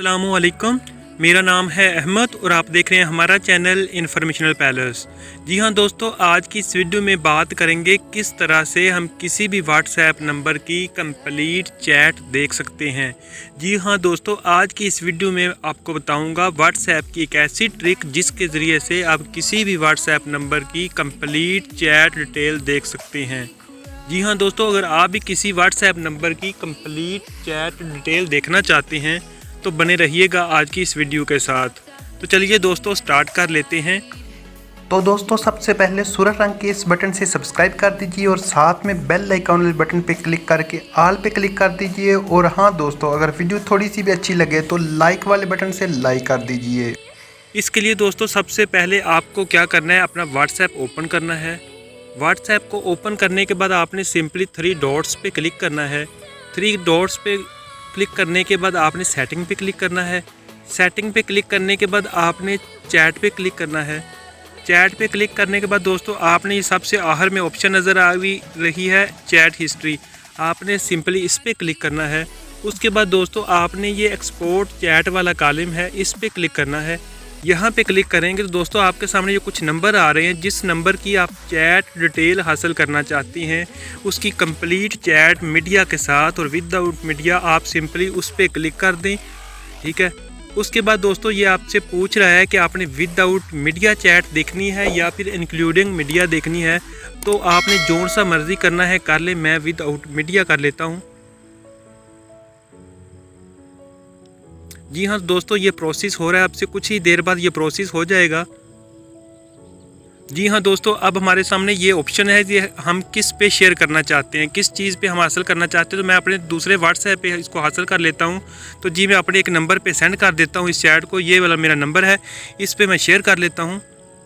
अस्सलामुअलैकुम, मेरा नाम है अहमद और आप देख रहे हैं हमारा चैनल इन्फॉर्मेशनल पैलेस। जी हाँ दोस्तों, आज की इस वीडियो में बात करेंगे किस तरह से हम किसी भी व्हाट्सएप नंबर की कंप्लीट चैट देख सकते हैं। जी हाँ दोस्तों, आज की इस वीडियो में आपको बताऊंगा व्हाट्सएप की एक ऐसी ट्रिक जिसके ज़रिए से आप किसी भी व्हाट्सएप नंबर की कंप्लीट चैट डिटेल देख सकते हैं। जी हाँ दोस्तों, अगर आप भी किसी व्हाट्सएप नंबर की कंप्लीट चैट डिटेल देखना चाहते हैं तो बने रहिएगा आज की इस वीडियो के साथ। तो चलिए दोस्तों स्टार्ट कर लेते हैं। तो दोस्तों सबसे पहले सूरज रंग के इस बटन से सब्सक्राइब कर दीजिए और साथ में बेल आइकॉन वाले बटन पे क्लिक करके ऑल पे क्लिक कर दीजिए। और हाँ दोस्तों, अगर वीडियो थोड़ी सी भी अच्छी लगे तो लाइक वाले बटन से लाइक कर दीजिए। इसके लिए दोस्तों सबसे पहले आपको क्या करना है, अपना व्हाट्सएप ओपन करना है। व्हाट्सएप को ओपन करने के बाद आपने सिंपली 3 डॉट्स पे क्लिक करना है। 3 डॉट्स पे क्लिक करने के बाद आपने सेटिंग पे क्लिक करना है। सेटिंग पे क्लिक करने के बाद आपने चैट पे क्लिक करना है। चैट पे क्लिक करने के बाद दोस्तों आपने ये सबसे आखिर में ऑप्शन नज़र आ रही है चैट हिस्ट्री, आपने सिंपली इस पे क्लिक करना है। उसके बाद दोस्तों आपने ये एक्सपोर्ट चैट वाला कॉलम है, इस पे क्लिक करना है। यहाँ पे क्लिक करेंगे तो दोस्तों आपके सामने ये कुछ नंबर आ रहे हैं। जिस नंबर की आप चैट डिटेल हासिल करना चाहती हैं उसकी कंप्लीट चैट मीडिया के साथ और विदाउट मीडिया आप सिंपली उस पर क्लिक कर दें, ठीक है। उसके बाद दोस्तों ये आपसे पूछ रहा है कि आपने विदाउट मीडिया चैट देखनी है या फिर इंक्लूडिंग मीडिया देखनी है। तो आपने जो सा मर्जी करना है कर ले, मैं विदाउट मीडिया कर लेता हूँ। जी हाँ दोस्तों, ये प्रोसेस हो रहा है, आपसे कुछ ही देर बाद ये प्रोसेस हो जाएगा। जी हाँ दोस्तों, अब हमारे सामने ये ऑप्शन है कि हम किस पे शेयर करना चाहते हैं, किस चीज़ पे हम हासिल करना चाहते हैं। तो मैं अपने दूसरे व्हाट्सएप पे इसको हासिल कर लेता हूँ। तो जी मैं अपने एक नंबर पे सेंड कर देता हूँ इस चैट को, ये वाला मेरा नंबर है, इस पर मैं शेयर कर लेता हूँ।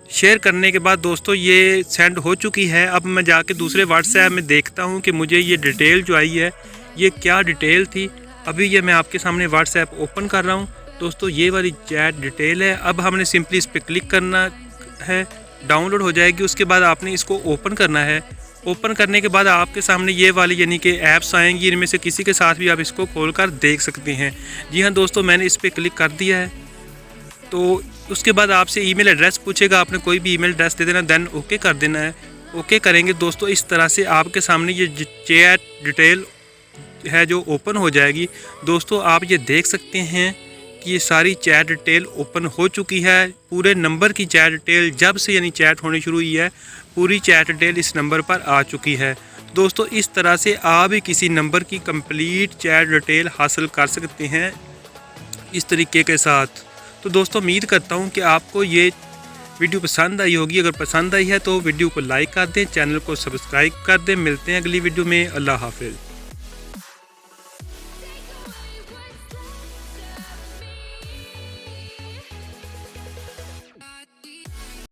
शेयर करने के बाद दोस्तों ये सेंड हो चुकी है। अब मैं जाके दूसरे व्हाट्सएप में देखता हूँ कि मुझे ये डिटेल जो आई है ये क्या डिटेल थी। अभी ये मैं आपके सामने व्हाट्सएप ओपन कर रहा हूँ दोस्तों, ये वाली चैट डिटेल है। अब हमने सिंपली इस पर क्लिक करना है, डाउनलोड हो जाएगी। उसके बाद आपने इसको ओपन करना है। ओपन करने के बाद आपके सामने ये वाली यानी कि ऐप्स आएंगी, इनमें से किसी के साथ भी आप इसको खोलकर देख सकते हैं। जी हाँ दोस्तों, मैंने इस पर क्लिक कर दिया है। तो उसके बाद आपसे ईमेल एड्रेस पूछेगा, आपने कोई भी ईमेल एड्रेस दे देना, देन ओके कर देना है। ओके करेंगे दोस्तों, इस तरह से आपके सामने ये चैट डिटेल है जो ओपन हो जाएगी। दोस्तों आप ये देख सकते हैं कि ये सारी चैट डिटेल ओपन हो चुकी है। पूरे नंबर की चैट डिटेल जब से यानी चैट होनी शुरू हुई है, पूरी चैट डिटेल इस नंबर पर आ चुकी है। दोस्तों इस तरह से आप भी किसी नंबर की कंप्लीट चैट डिटेल हासिल कर सकते हैं इस तरीके के साथ। तो दोस्तों उम्मीद करता हूँ कि आपको ये वीडियो पसंद आई होगी। अगर पसंद आई है तो वीडियो को लाइक कर दें, चैनल को सब्सक्राइब कर दें। मिलते हैं अगली वीडियो में। अल्लाह हाफिज़।